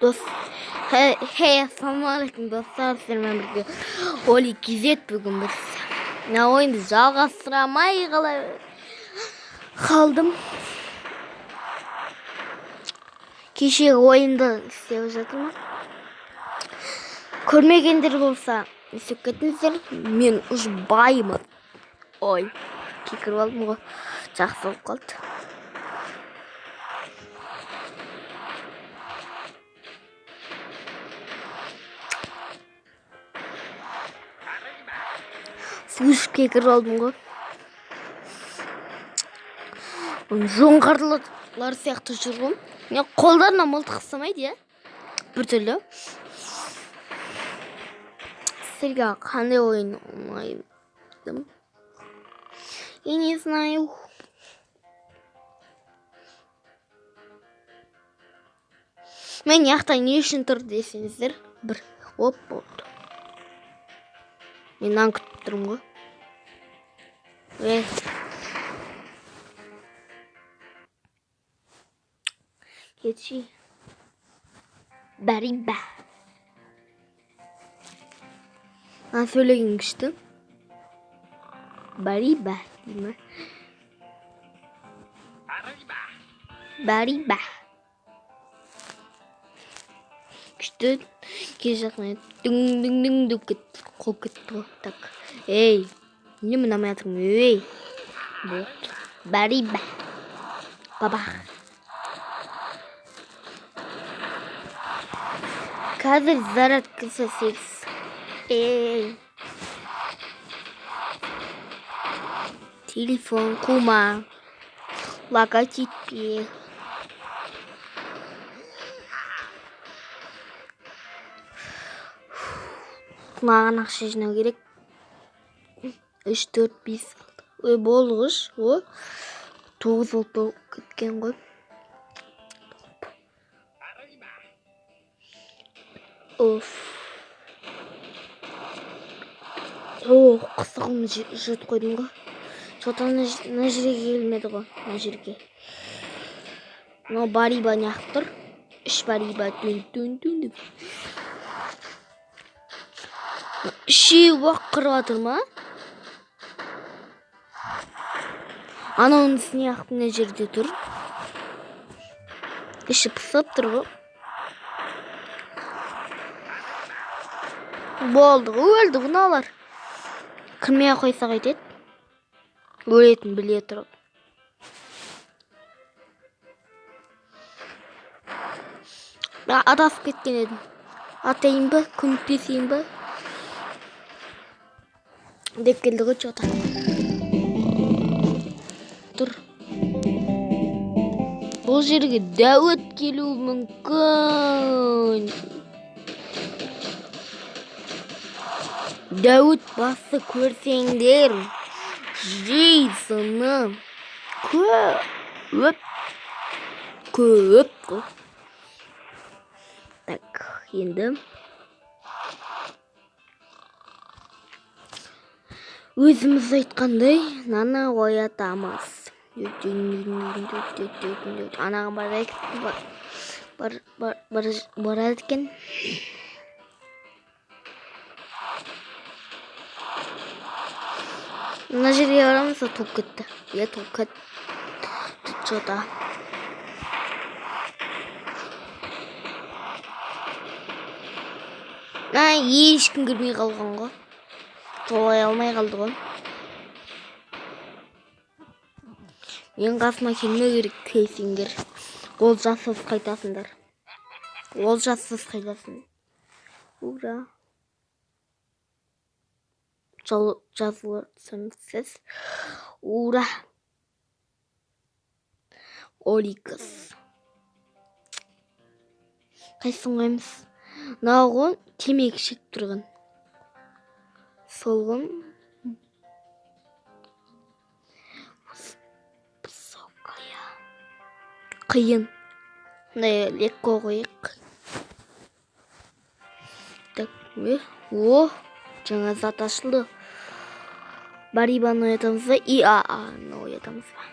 дос. Ассалаумағалейкум достар, сіздермен бірге Оли Кезет. Бүгін біз ойынды жалғастырамай қалдым. Кешегі ойынды істеп жатырмын. Көрмегендер болса істеп кетіңіздер. Мен ұжбаймын. Ой, кекіріп алдым ғой. Жақсы болып қалды. Сүйішке кіріп алдым ғой. Жоңғарлар сияқты жүргім. Мен қолдарына мылтық ұстамайды, я? Бір түрлі. Сіздерге қандай ойын ұнайды? Я не знаю. Мен яқта не үшін тұр десеңіздер, бір оп болды. Мен нан күтіп тұрмын ғой. Кетші. Бәрі-бә. Ана сөйлеген күшті. Бәрі-бә деймі? Бәрі-бә. Күшті. Кез жақын ет. Дүң-дүң-дүң деп кетті. Қол кетті ғой. Так. Ей. Не мұнамай атырмын? Ей. Болды. Бәрі-бә. Бабақ. Қазір зарядкасы 8. Ей. Телефон қума. Логотипе. Маған ақша жинау керек. 3, 4, 5. Ой, болғыш. 9 болып кеткен ғой. Оф. Қысығым жұт қойдым ғой. Жота на жерге келмеді ғой. На жерге. Но бариба неқтыр. 3 бариба түн деп. Үшеу бақырып атыр ма? Анауының неқты на жерде тұр. Іші пысып тұр ғой. Болды, өлді бұналар. Кірмей қойса қайтеді. Өлетін біле тұрып. Адасып кеткен едім. Атайын ба, көмектесейін ба? Деп келді ғой жота. Тұр. Бұл жерге дәуіт келуі мүмкін. Дәуіт басы көрсеңдер. Жейсіні. Көп. Так, енді. Өзіміз айтқандай, наны оятамыз. Анаған барады екен. Мына жерге барамыз, топ кетті. Топ кетті. Жота. Ешкім кірмей қалған ғой. Жолай алмай қалды ғой. Мен қасыма келмеу керек кейсеңдер. Ол жассыз қайтасыңдар. Ура. Жазылырсыңсыз. Ура. Оликас. Қайсын қоймыз? Науғын темекі шек тұрған. Солғын. Қиын. Лекко қойық. Так, жаңа зат ашылды. Барибаны оятамыз ба? Оятамыз ба?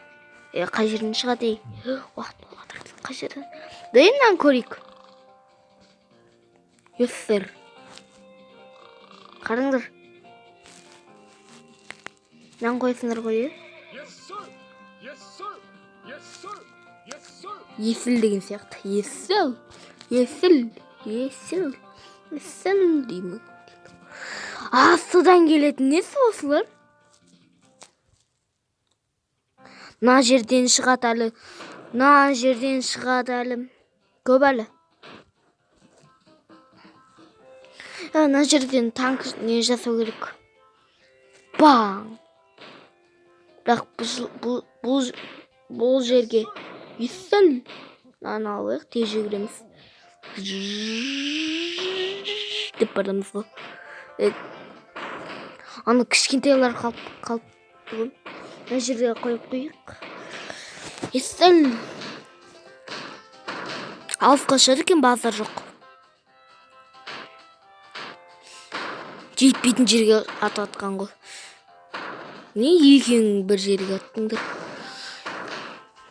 Қай жерден шығады? Уақыт болғатыр. Қай жерден? Дайыннан көрейік. Yes sir. Қараңдар. Нан қойсыңдар ғой, Есіл деген сияқты. Есіл деймін. Астыдан келетін несі осылар? Мына жерден шығады әлі. Көп әлі. Мына жерден танк не жасау керек. Баң! Бірақ бұл жерге есіл. Нан алайық, тез жүгіреміз. Деп барамыз ғой. Аны кішкентайлар қалып бүгін. Мына жерге қойып қойық. Есіл. Алысқа шығады екен, базар жоқ. Жетпейтін жерге атқан ғой. Не екең бір жерге аттыңдар?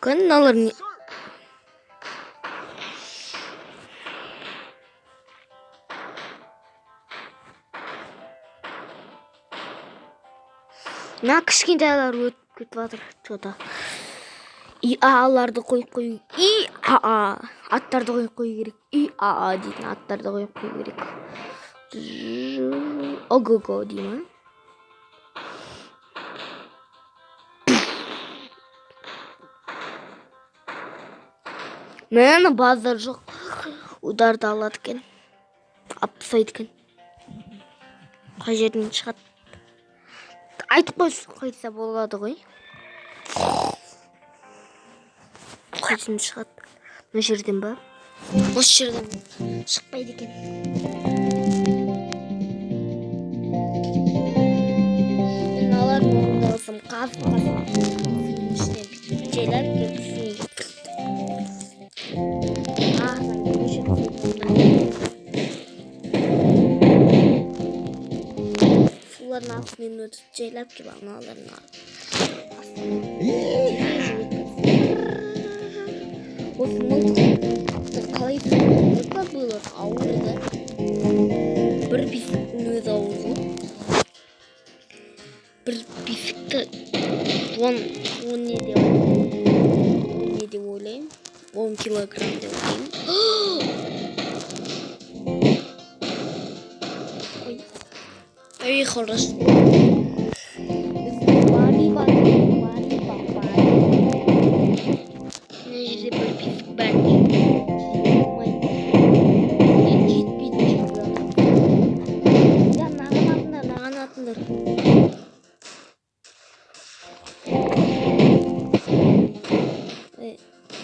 Каналар не? Мына кішкентайлар өтіп кетіп жатыр. Что-то. ИА-ларды қойып қою. ИА. Аттарды қойып қою керек. ИА дейтін аттарды қойып қою керек. Ого-го деймін. Мені базар жоқ. Ударды алады екен. Алып тастайды екен. Қай жерден шығады? Айтып қойса болады ғой. Қай жерден шығады? Мына жерден ба? Осы жерден шықпайды екен. Мен алардың орындалсам қаз-қаз. Ішінен жайлап кетсін. Suların altından ötüp ceylap gibi analarını al. Осы мылтықты қалай тұрғызды было ауырды. Бір бесіктің өзі ауырды. Бір бесікті он не деп ойлаймын. 10 килограмм деп ойлаймын. Ой, хорошо. Бариба. Ne жерде бір бесік бар. Наған атыңдар.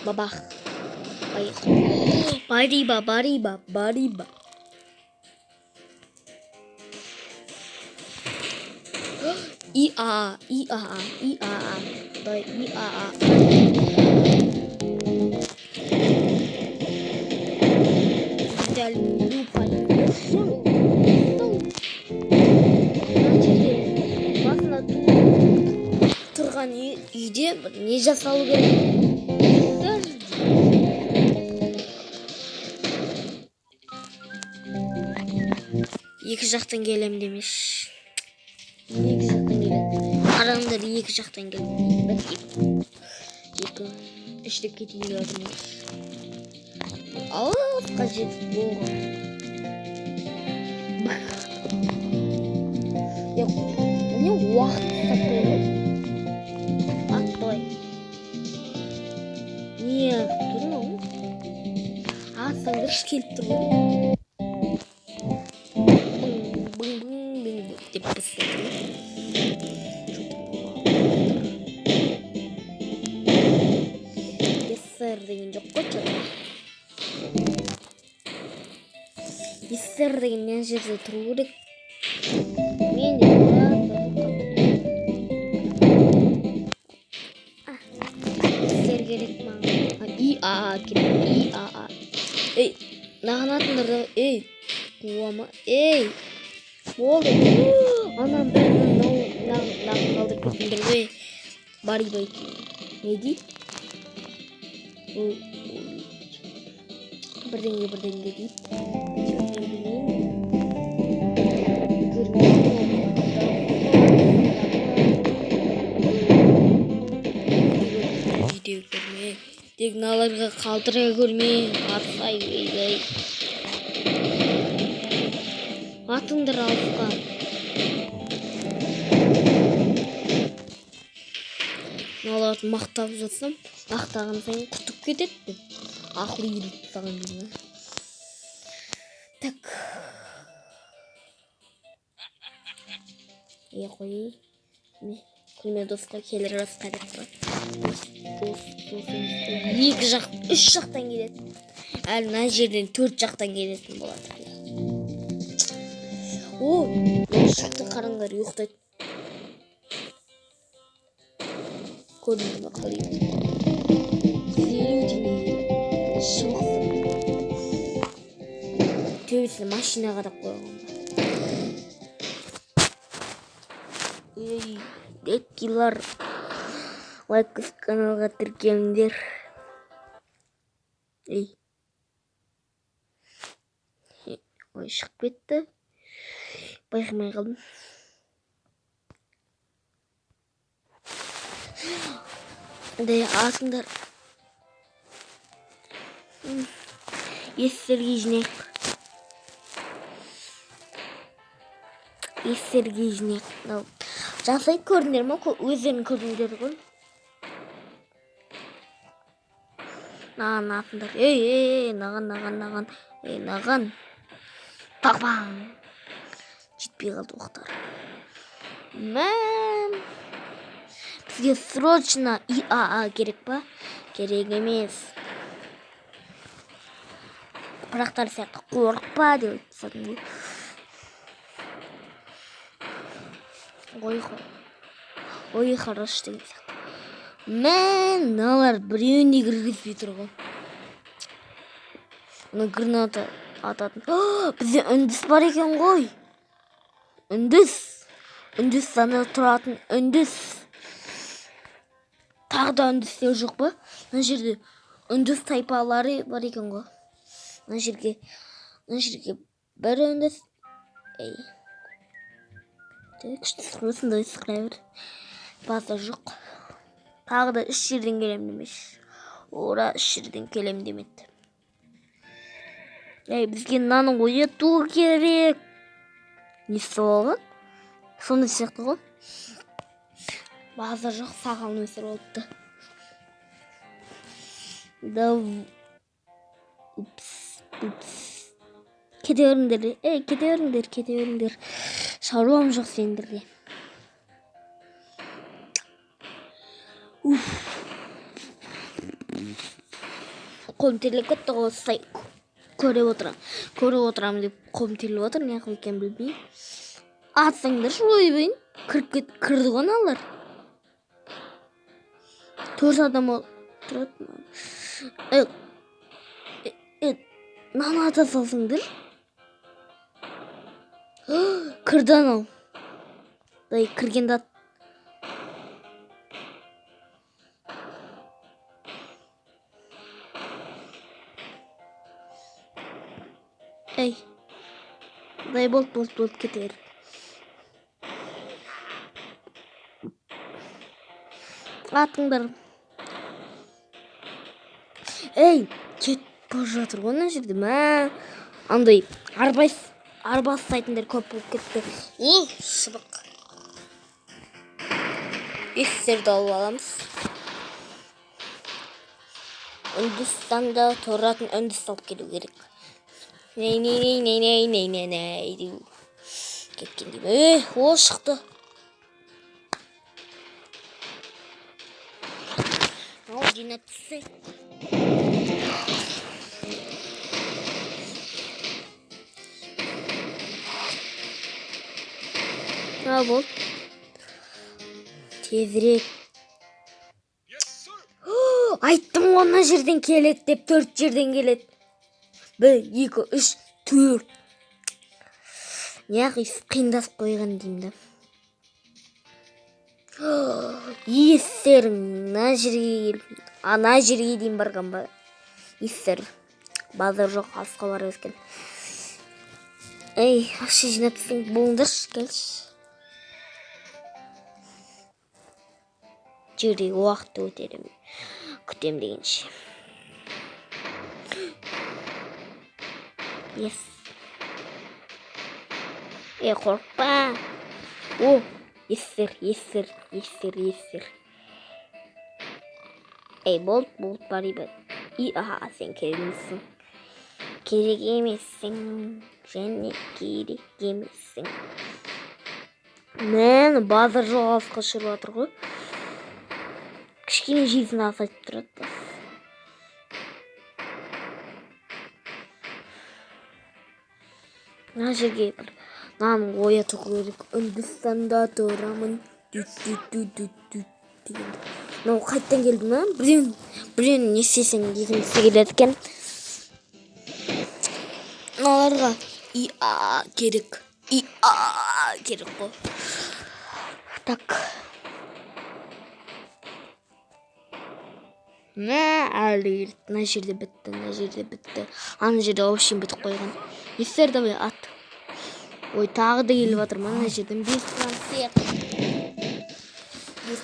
Бабах. Бариба. ИА. Дай ИА. Взяли люпай. Басына тұрған үйде не жасалу керек? Екі жақтан келем демеш. Екі жақтан келем. Қараңдар екі жақтан келем. Екі. Үштік кетейін өтіміз. Алысқа жетіп болған. Не уақыт сақтай. Аттай. Не тұр ма? Атсаңдар келіп тұр ғой. Деп бастады. Ессер деген жоқ қой чата. Ессер деген не жерде тұру керек. Мен де ессер керек маған. ИА керек. ИА. Ей, наған атыңдар да. Ей, туама. Ей. Болды. Анам бәрін нағын қалдырып кетіңдер ғой. Барибай. Не дейді? Бірдеңе дейді. Тек мыналарга калтыра көрме. Атсай бейбей. Атыңдар алыска. Мыналарды мактап жатсам, мактаган сайын кутуп кетет деп. Акыл үйрөтүп саган дейм. Так. Кой. Күлме досқа келер расқа деп тұрады. Дос, екі жақ, үш жақтан келеді. Әлі мына жерден 4 жақтан келетін болады. О, шықты қараңдар, ұйықтайды. Көрдіңіз бе қалай? Шымақсың. Төбесіне машина қадап қойған. Ей, деккилар. Лайк каналға тіркеліңдер. Ей. Ой, шығып кетті. Байқамай қалдым. Атыңдар. Естерге жинек. Жасай көрдіңдер ма? Өздерін көрдіңдер ғой. Наған атыңдар. Ей, наған. Ей, наған. Пақ-пақ. Жетпей қалды оқтар. Мәм. Бізге срочно ИАА керек па? Керек емес. Бірақтар сияқты қорықпа деп айтсадым ғой. Ой, хорош деген сияқты. Мән, налар біреуіне кіргізбей тұр ғой. Оны граната ататын. Бізде үндіс бар екен ғой. Үндіс санда тұратын үндіс. Тағы да үндістер жоқ па? Мына жерде үндіс тайпалары бар екен ғой. Мына жерге бір үндіс. Ей. Күшті сұрысын да сықырай бір. База жоқ. Тағы да 3 жерден келем демеш. Ора 3 жерден келем демеді. Ей, бізге мынаны ояту керек. Несі болған? Сондай сияқты ғой. База жоқ, саған өсір болыпты. Упс. Кете өріңдер. Шаруам жоқ сендерде. Қолым терлеп кетті ғой, сай көріп отырам деп қолым терліп отыр, не қыл екен білмеймін. Атсаңдар ойбайын, кірді ғой аналар. 4 адам тұрады. Наны ата салсыңдар. Кірді анау. Кіргенді ат. Ей. Болды кетер. Атыңдар. Ей, кет бара жатыр ғой мына жерде. Мә, андай арба сайтындар көп болып кетті. Шыбық. Естерді алып аламыз. Үндістанда тұратын үндіс алып келу керек. Ней деу. Кеткен дейм. О, шықты. Ал, жинап түссе. Бол. Тезірек. Айттым ғой мына жерден келеді деп, 4 жерден келеді. 1, 2, 3, 4. Неғи қиындасып қойған деймді. Естерің ана жерге дейін барған ба? Естер. Базар жоқ, асқа бар өскен. Ей, ақша жинапсың, болыңдаршы, келші. Жердегі уақытты өтерім. Күтем дегенше. Yes. Korkma. Oh. Yes sir. Bolt bari ben. Aha sen kerimsin. Керек емессің. Және керек емессің. Мені базар жоғалысқа ұшырып жатыр ғой. Кішкене жейсін азайтып тұрады. Мына жерге бір мынаны ояту керек. Үндістанда тұрамын. Мынау қайттан келді ма? Біреуін не істесең дегімізге келеді екен. Мыналарға ИА керек. Керек қой. Так. Әлі мына жерде бітті. Ана жерде вообще бітіп қойған. Естер давай ат. Ой, тағы да келіп жатыр ма? Мына жерден бес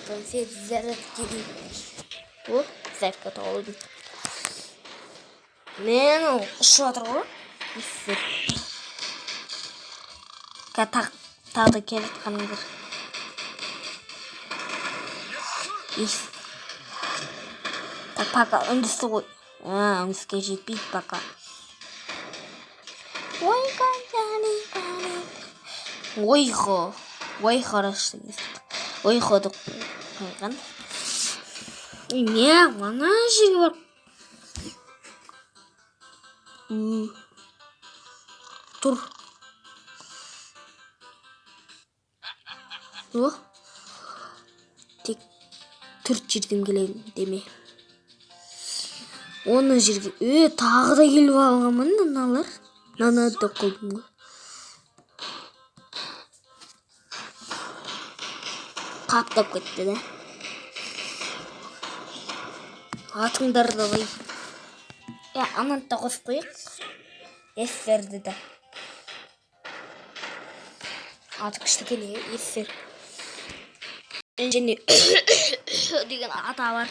трансфер заряд керек. О, зарядка тауып. Мен ұшып жатыр ғой. Естер. Тағы да келіп жатқаныңдар. Так, пока үндісі ғой. Үндіске жетпейді пока. Ой, хорошо. Ойходы қойған. Не, мана жерге бар. Тұр. Тек 4 жерден келейін деме. Оны жерге тағы да келіп алғанмын мыналар. Мынаны да қойдым ғой. Қаптап кетті да. Атыңдарды ғой. Ананы да қосып қойық. Естерді да. Аты күшті келе, есер. Және деген ата бар.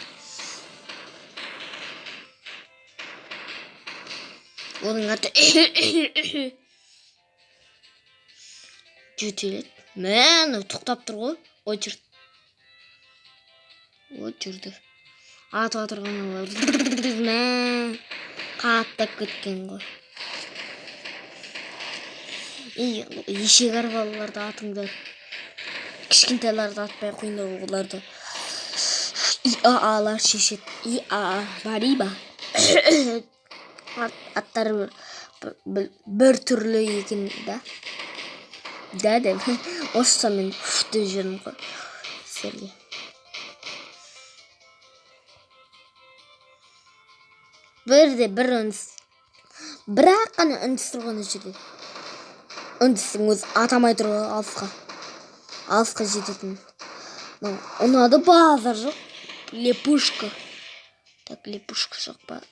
Оның аты жетелет. Мәні тұқтап тұр ғой. Ой жүрді. Аты атырғаны бар. Қаттап кеткен ғой. Ешек арбаларды атыңдар. Кішкентайларды атпай қойыңдар оларды. ИА-лар шешет. ИА бариба. Аттары бір түрлі екен да. Да. Осы мен ұшты жүрім ғой. Серге. Бір үндіс. Бірақ қана үндіс тұрғаны жерде. Үндістің өз атамай тұрғы алысқа жететін. Ұнады базар жоқ. Лепушка. Так, лепушка жоқ па.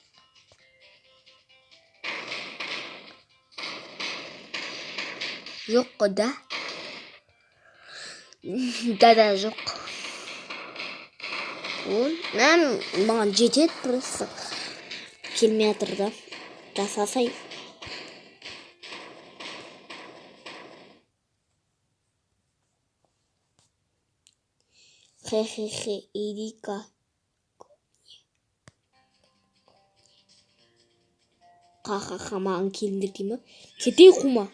Жоқ қой да. Да, жоқ. Маған жетеді просто. Келмей атыр да. Жасасай. Хе, Эрика. Ха, маған келіндер деймі? Кетей құма.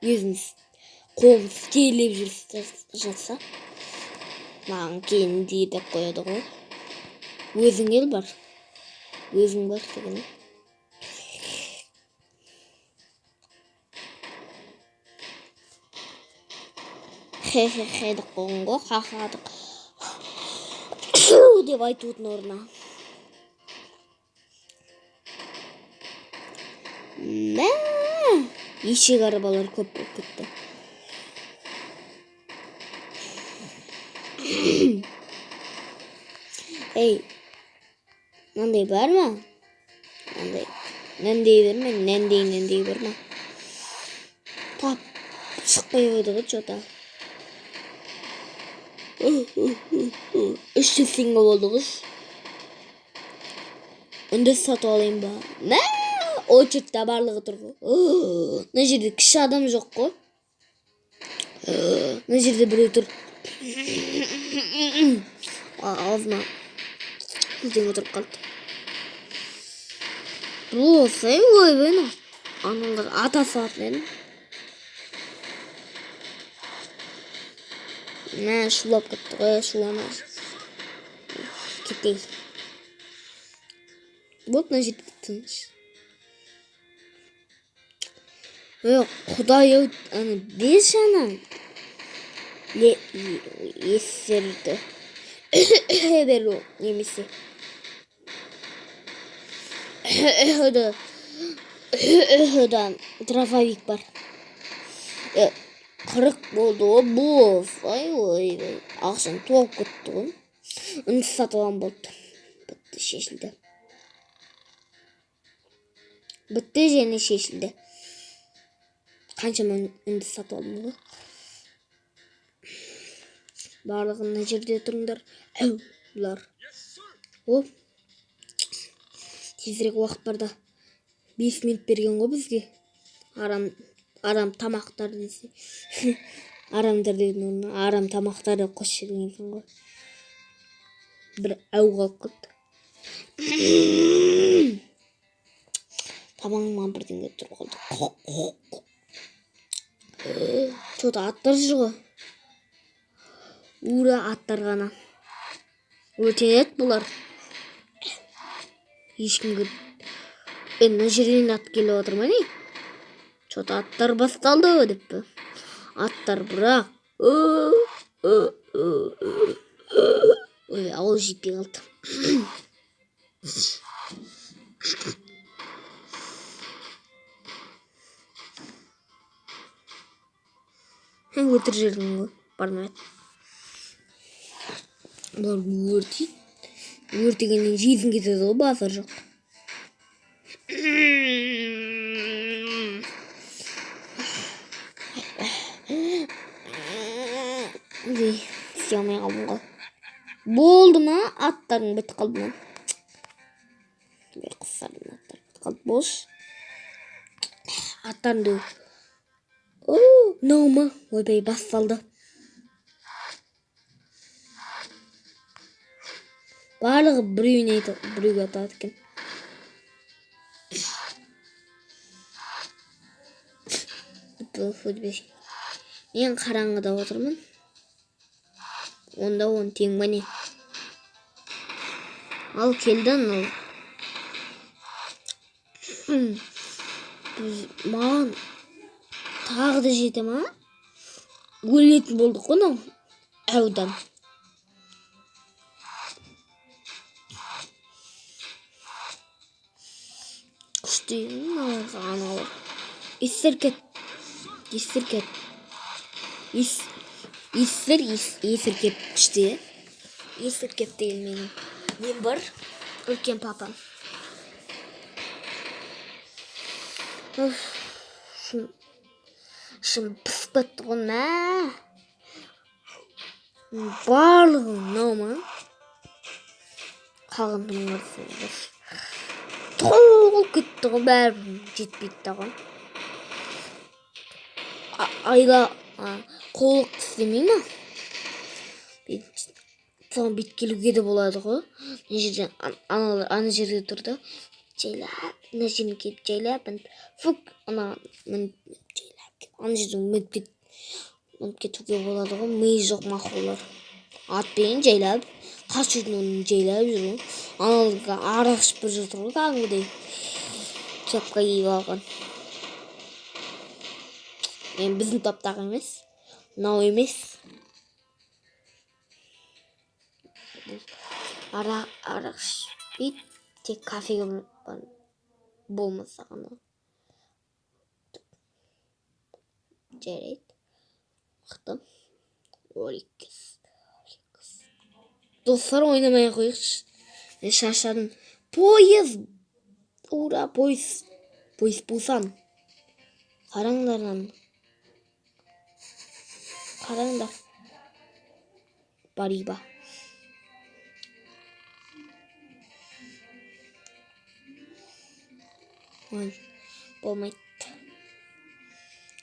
Өзіңіз қолын стелеп жатса. Маған келін дейді қойады ғой. Өзің ел бар. Өзің бар дегені. Хе деп қойған ғой. Ха деп айтудың орнына. Ешек арбалар көп болып кетті. Нандай бар ма? Нандай бар ма? Тап шықпай қойды ғой жота. 300 синга болды ғой. Үнді сатып алайын ба? очередьте барлығы тұр ғой. Мына жерде кіші адам жоқ қой. Мына жерде біреу тұр. Аузына бірдеңе отырып қалды. Болсай ойбай, аналар ата салатын едім. Мә, шулап кетті ғой, шулана. Кетейік. Вот мына жерде тыныш. Құдай-ау, ана бес ана есерді беру немесе да трафовик бар. 40 болды ғой, бұл. Ой, ақшам толып кетті ғой. Үнді сатып алам болды. Бітті, шешілді. Бітті және шешілді. Қаншама үнді сатып алдым ғой. Барлығына жерде тұрыңдар. Әу, бұлар. Оп. Тезірек уақыт барда 5 минут берген ғой бізге. Арам тамақтар десе. Арамдар деген орнына арам тамақтарды қосып жіберген ғой. Бір әу қалып кетті. Табаныма бірдеңе тұрып қалды. Что-то аттар жүр ғой. Ура, аттар ғана. Өтенет бұлар. Ешкімге мына жерден ат келіп отыр ма не? Что-то аттар басталды деп пе. Аттар бірақ. Ой, ауыл жетпей қалды. Өтір жердің ғой, бармайды. Бұлар өртейді. Өртегеннен жезін кетеді ғой, базар жоқ. Істей алмай қалдым ғой. Болды ма? Аттарың бітіп қалды ма? Құстардың аттары бітіп қалды. Бош. Аттарыңды. Мынау ма? Ойбай, басталды. Барлығы біреуге атады екен. Мен қараңғыда отырмын. Онда он тең ба не? Ал келді анау. Маған тағы да жете ма? Өлетін болдық қой анау. Әудан. Күштейін аналар. Естер кет. Естер кет. Естер кет күшті. Естер кет деген менің. Мен бар. Үлкен папам. Шым пысып кетті ғой мә. Барлығы мынау ма? Қалғандың барысы бар. Толып кетті ғой, бәрі жетпейді дағы. Айла қолық істемей ма? Соған бет келуге де болады ғой. Ана жерде тұрды. Жайлап, ана жеріне келіп жайлап, фук, ана жерден мүніп кетуге болады ғой. Миы жоқ мақұлар. Атпен жайлап, қашудың оның жайлап жүру. Аналарға арақ ішіп бір жатыр ғой, кәдімгідей. Кепка киіп алған. Мен біздің топтағы емес. Мынау емес. Арақ ішпейді. Тек кафеге болмаса ғана. Жарайды. Мықты. Ореккіз. Достар, ойнамай қойықшы. Мен шаршадым. Поезд. Ура, поезд. Поезд Пусан. Қараңдар. Бариба. Ой, болмайды.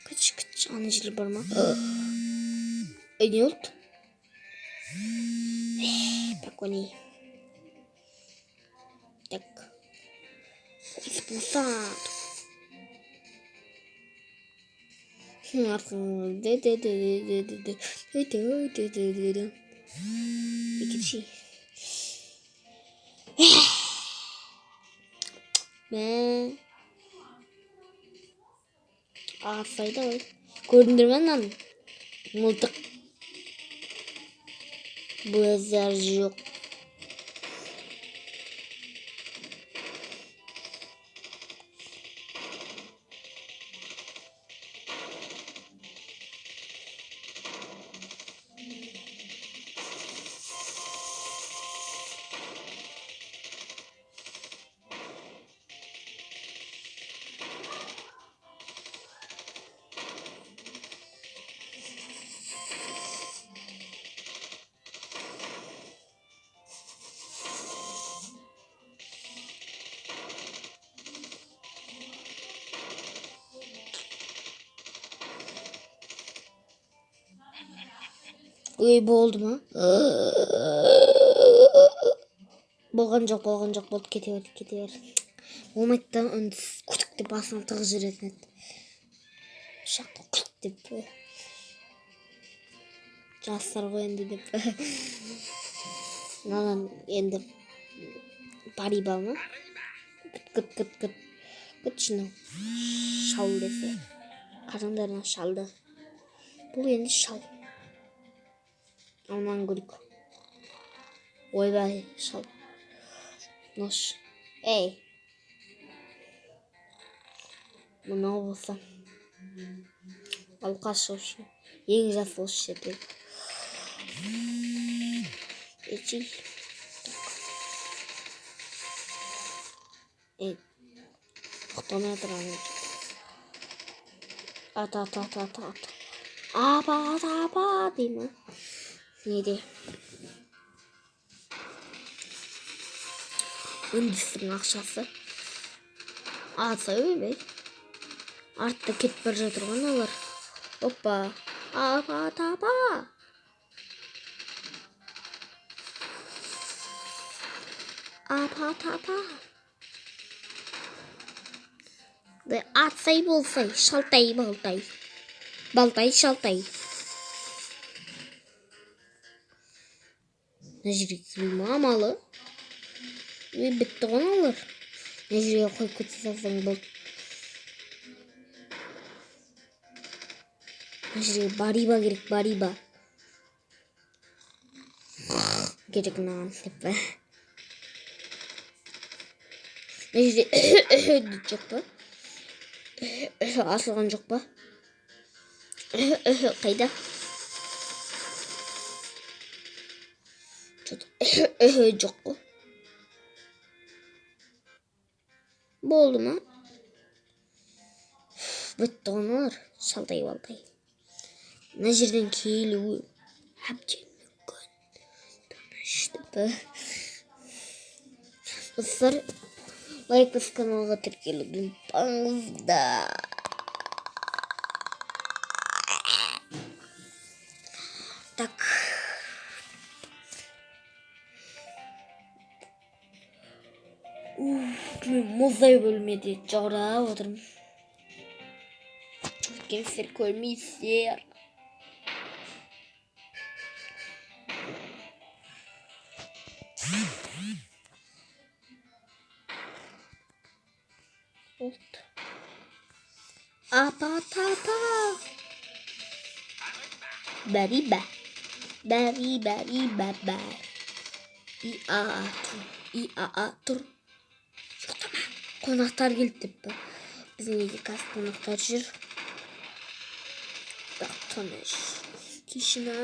Күч, аны жер бар ма? Не болды? Покойней. Так. Спусат. İkinci. Ne? Sayıda var. Göründürmen lan. Mıltık. Bu ezerci yok. Үй болды ма? Болған жоқ болды, кете бер. Болмайды да, үнсіз күтік деп басынан тығыз жүретін еді. Шақты күтік деп. Жастар ғой енді деп. Мынаған енді париба ма? Күт шыны шал десе. Қараңдарына шалды. Бұл енді шал. Алман көрік. Ойбай шал. Нош. Эй. Мынау болса. Алқаш осы. Ең жас осы жерде. Ечей. Эй. Құқтамай тұрған. Ата. Апа деймі? Неде? Үндістің ақшасы. Атса өйбей. Артта кетіп бар жатыр ғой олар. Оппа. Апа. Апа. Атсай болсай, шалтай. Балтай, шалтай. Нәжірек сілма амалы. Бітті ғой олар. Нәжірек қой көтсе салсаң болды. Нәжірек бариба керек, бариба. Керек наған деп бә. Нәжірек жоқ па? Асылған жоқ па? Қайда? Жоқ қой. Болды ма? Бітті ғанылар. Шалтай балтай. Мына жерден келуі әбден мүмкін. Тыныштып. Достар, лайк басып каналға тіркелуді ұмытпаңыздар. Так. Мен мұздай бөлмеде жарап отырмын. Өйткені көрмейсіздер. Oldu. Apa. Bariba. İa tur. Қонақтар келді деп па. Біздің үйге қазір қонақтар жүр. Тыныш. Тишина.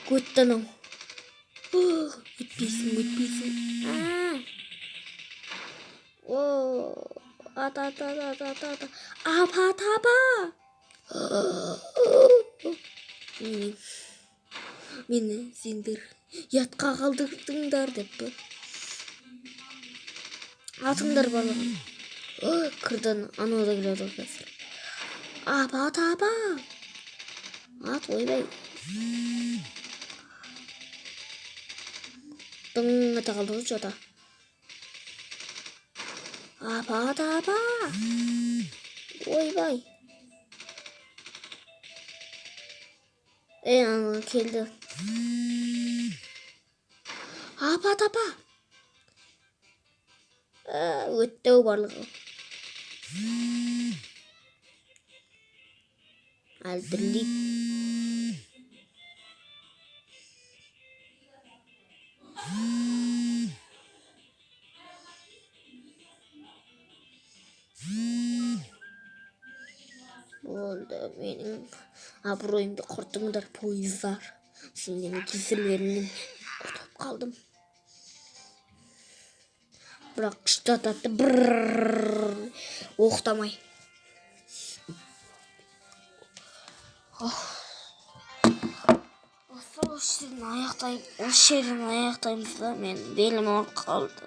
Көтті анау. Өтпейсің. Ата. Апа. Мені сендер ятқа қалдырдыңдар деп па. Атыңдар балығын. Кырдан анау да келеді қазір. Таба. Ат ойбай. Дың ете қалды ғой жода. Таба. Ойбай. Ана келді. Таба. Өттеу барлығы. Әлдірлік. Болды, менің абыройымды құрттыңдар, пойыздар. Сендердің кесірлеріңнен құтылып қалдым. Бірақ күшті ататты оқтамай. Осы жерден аяқтаймыз да, мен белім ауырып қалды.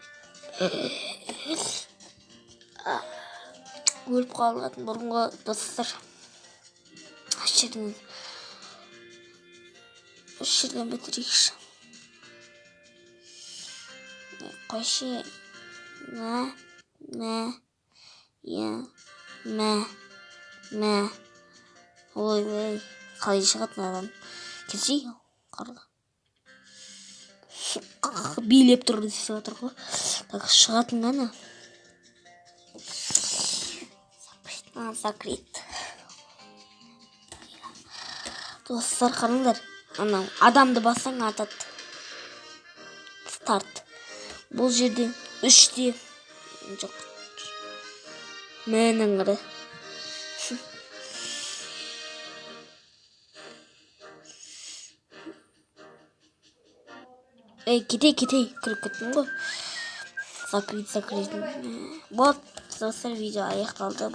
Өліп қалатын бұрынғы достар. Осы жерден бітірейікші. Қойшы. Ой, қалай шығатын адам. Келсей, қарға. Билеп тұр десе отыр ғой. Так, шығатын ғана. Закрит. Достар, қараңдар. Адамды басаң атады. Старт. Бұл жерде 3-те. Жоқ. Мәнің ғыры. Кетей, кіріп кеттім ғой. Закрит. Вот, достар, видео аяқталды.